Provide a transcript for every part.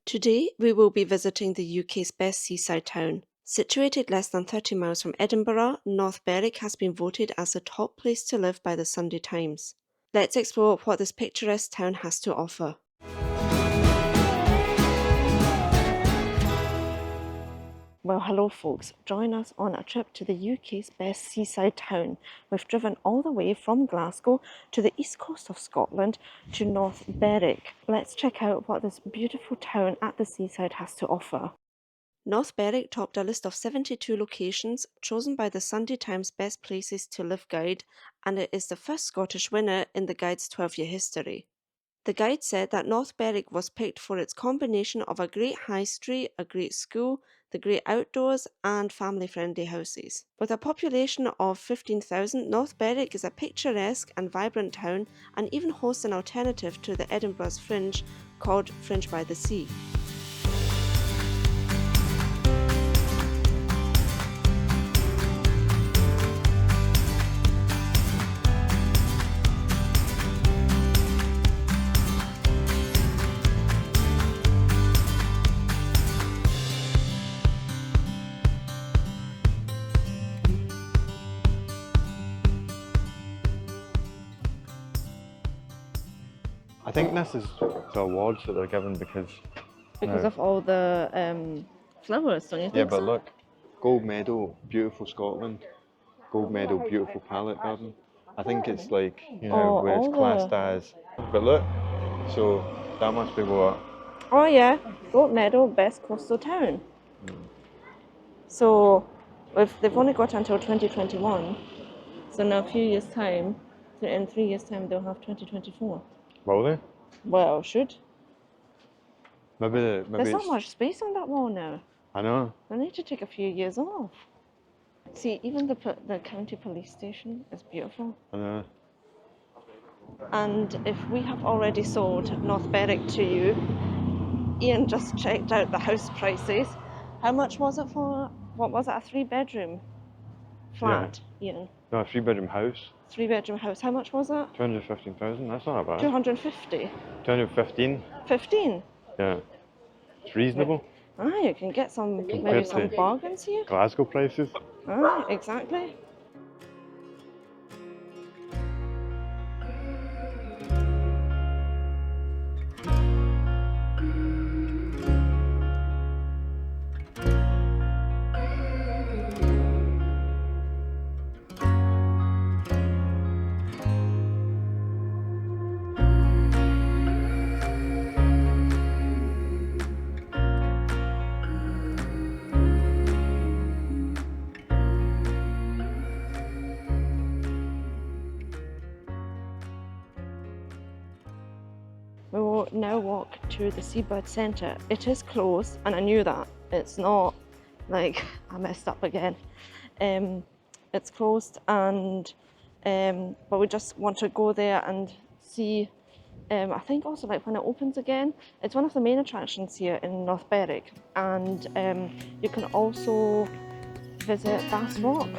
Today, we will be visiting the UK's best seaside town. Situated less than 30 miles from Edinburgh, North Berwick has been voted as the top place to live by the Sunday Times. Let's explore what this picturesque town has to offer. Well, hello folks, join us on a trip to the UK's best seaside town. We've driven all the way from Glasgow to the east coast of Scotland to North Berwick. Let's check out what this beautiful town at the seaside has to offer. North Berwick topped a list of 72 locations chosen by the Sunday Times Best Places to Live guide, and it is the first Scottish winner in the guide's 12-year history. The guide said that North Berwick was picked for its combination of a great high street, a great school, the great outdoors, and family-friendly houses. With a population of 15,000, North Berwick is a picturesque and vibrant town and even hosts an alternative to the Edinburgh's Fringe called Fringe by the Sea. I think this is the awards that they're given because of all the flowers, don't you think? yeah, but look, gold medal, beautiful Scotland, gold medal, beautiful palette garden. I think it's like, you know, where it's classed as. But look, so that must be what. Oh yeah, gold medal, best coastal town. So they've only got until 2021. So in a few years' time, in 3 years' time, they'll have 2024. Will they? Well, should. Maybe There's not it's, much space on that wall now. I know. I need to take a few years off. See, even the county police station is beautiful. I know. And if we have already sold North Berwick to you, Ian just checked out the house prices. How much was it for, what was it, a 3-bedroom flat, Ian? No, a 3-bedroom house. 3-bedroom house, how much was it? 215,000. That's not bad. 250? 215. 15? Yeah. It's reasonable. Ah, you can get maybe some bargains here. Glasgow prices. Ah, exactly. We will now walk to the Seabird Centre. It is closed, and I knew that. It's not like I messed up again. It's closed, and but we just want to go there and see. I think also like when it opens again. It's one of the main attractions here in North Berwick, and you can also visit Bass Rock.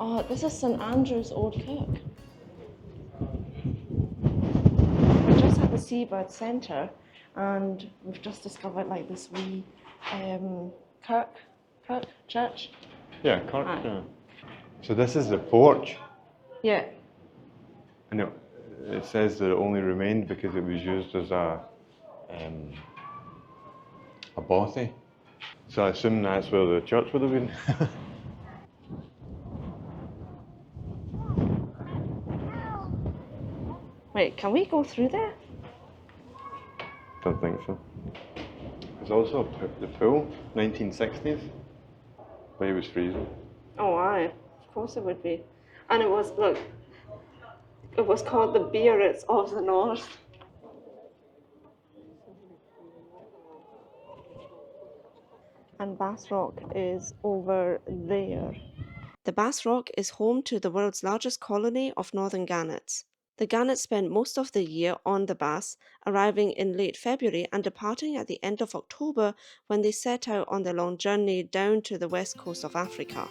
Oh, this is St Andrew's Old Kirk. We're just at the Seabird Centre, and we've just discovered like this wee Kirk church. Yeah, Kirk. Yeah. So this is the porch. Yeah. And it says that it only remained because it was used as a bothy. So I assume that's where the church would have been. Wait, can we go through there? Don't think so. There's also the pool, 1960s, but it was freezing. Oh, aye. Of course it would be. And it was, look, it was called the Biarritz of the North. And Bass Rock is over there. The Bass Rock is home to the world's largest colony of northern gannets. The gannets spend most of the year on the Bass, arriving in late February and departing at the end of October when they set out on their long journey down to the west coast of Africa.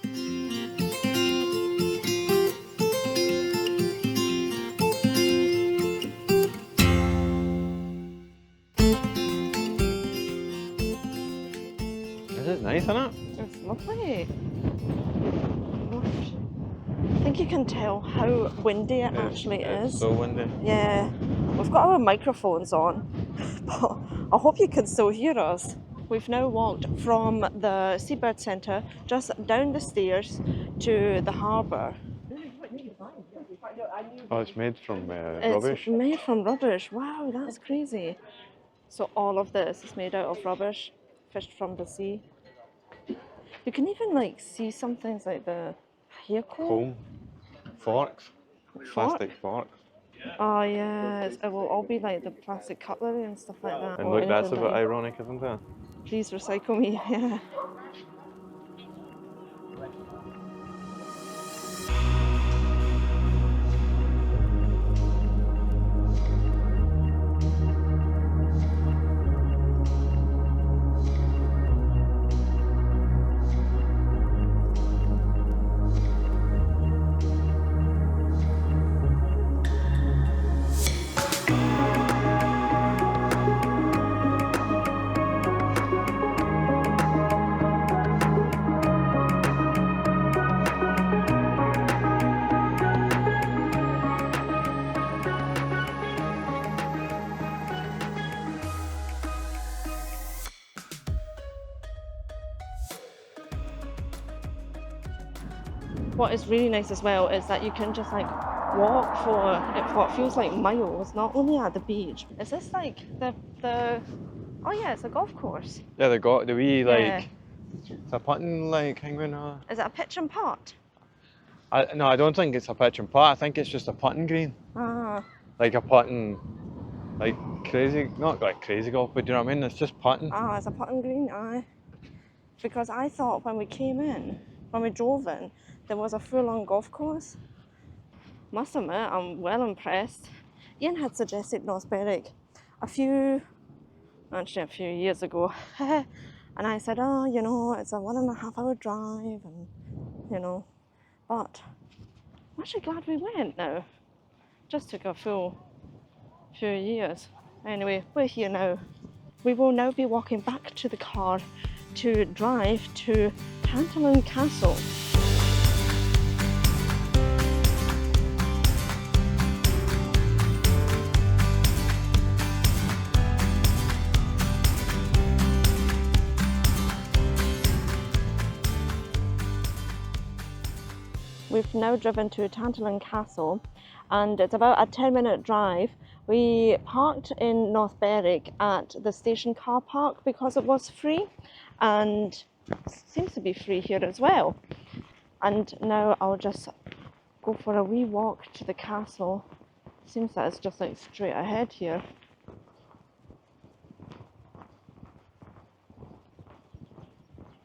nice, isn't it? It's lovely. I think you can tell how windy it actually is. It's so windy. Yeah, we've got our microphones on, but I hope you can still hear us. We've now walked from the Seabird Centre just down the stairs to the harbour. Oh, it's made from It's rubbish. made from rubbish. Wow, that's crazy. So all of this is made out of rubbish, fished from the sea. You can even like see some things like the hair comb. Comb. Forks. Plastic forks. Oh yes, it will all be like the plastic cutlery and stuff like that. And look, that's a bit ironic, isn't it? Please recycle me, yeah. What is really nice as well is that you can just like walk for what feels like miles, not only at the beach. Is this like the oh yeah, it's a golf course. Yeah, they got the wee like Yeah. it's a putting like thing going on. Is it a pitch and putt? No, I don't think it's a pitch and putt. I think it's just a putting green. Ah. Like a putting, like crazy, not like crazy golf, but do you know what I mean? It's just putting. Ah, it's a putting green, aye. Because I thought when we came in, when we drove in, there was a full-on golf course. Must admit, I'm well impressed. Ian had suggested North Berwick a few years ago. And I said, oh, you know, it's a 1.5 hour drive and, you know, but I'm actually glad we went now. Just took a full few years. Anyway, we're here now. We will now be walking back to the car to drive to Tantallon Castle. We've now driven to Tantallon Castle and it's about a 10-minute drive. We parked in North Berwick at the station car park because it was free and seems to be free here as well. And now I'll just go for a wee walk to the castle. Seems that it's just like straight ahead here.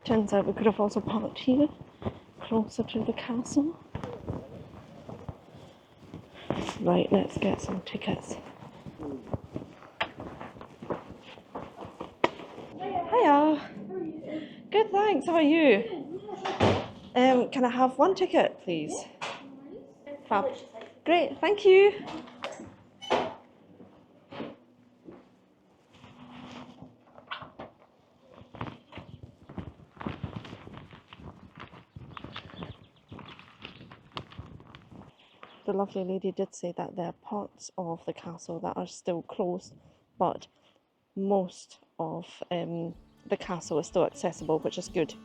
Turns out we could have also parked here, closer to the castle. Right, let's get some tickets. Hiya. Good, thanks. How are you? Can I have one ticket, please? Fab. Great, thank you. The lovely lady did say that there are parts of the castle that are still closed, but most of the castle is still accessible, which is good.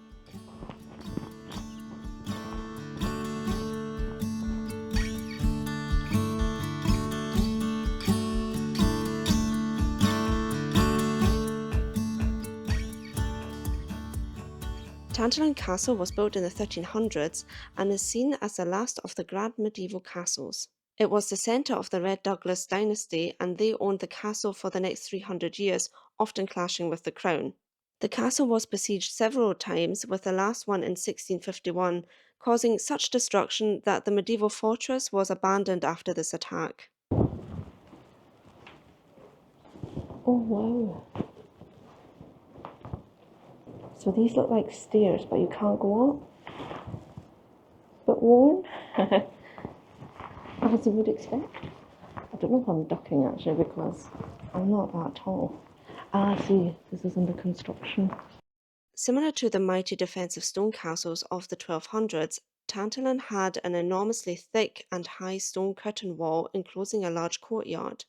Tantallon Castle was built in the 1300s and is seen as the last of the grand medieval castles. It was the centre of the Red Douglas dynasty and they owned the castle for the next 300 years, often clashing with the crown. The castle was besieged several times, with the last one in 1651, causing such destruction that the medieval fortress was abandoned after this attack. Oh wow. So these look like stairs, but you can't go up. But worn, as you would expect. I don't know if I'm ducking actually because I'm not that tall. Ah, I see, this is under construction. Similar to the mighty defensive stone castles of the 1200s, Tantallon had an enormously thick and high stone curtain wall enclosing a large courtyard.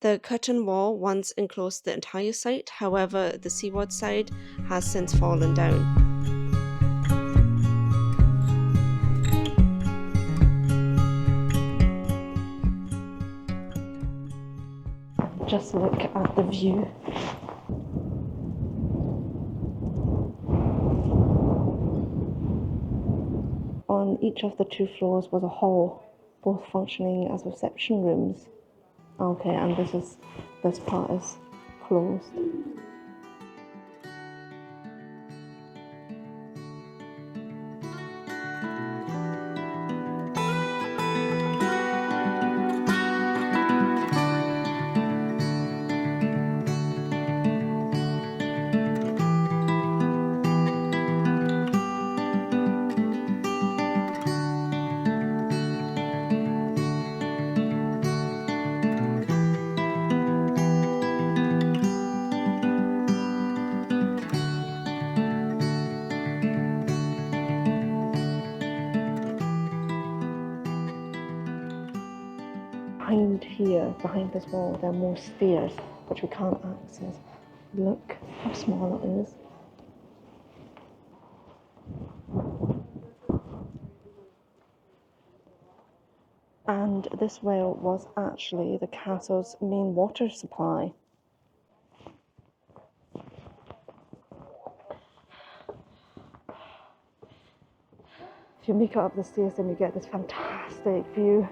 The curtain wall once enclosed the entire site, however, the seaward side has since fallen down. Just look at the view. On each of the 2 floors was a hall, both functioning as reception rooms. Okay, and this part is closed. Behind this wall, there are more stairs, which we can't access. Look how small it is. And this well was actually the castle's main water supply. If you make it up the stairs, then you get this fantastic view.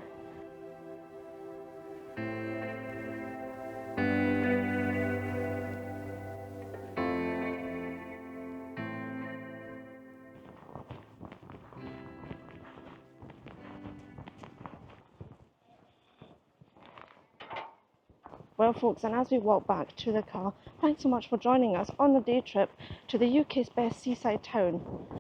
Well folks, and as we walk back to the car, thanks so much for joining us on the day trip to the UK's best seaside town.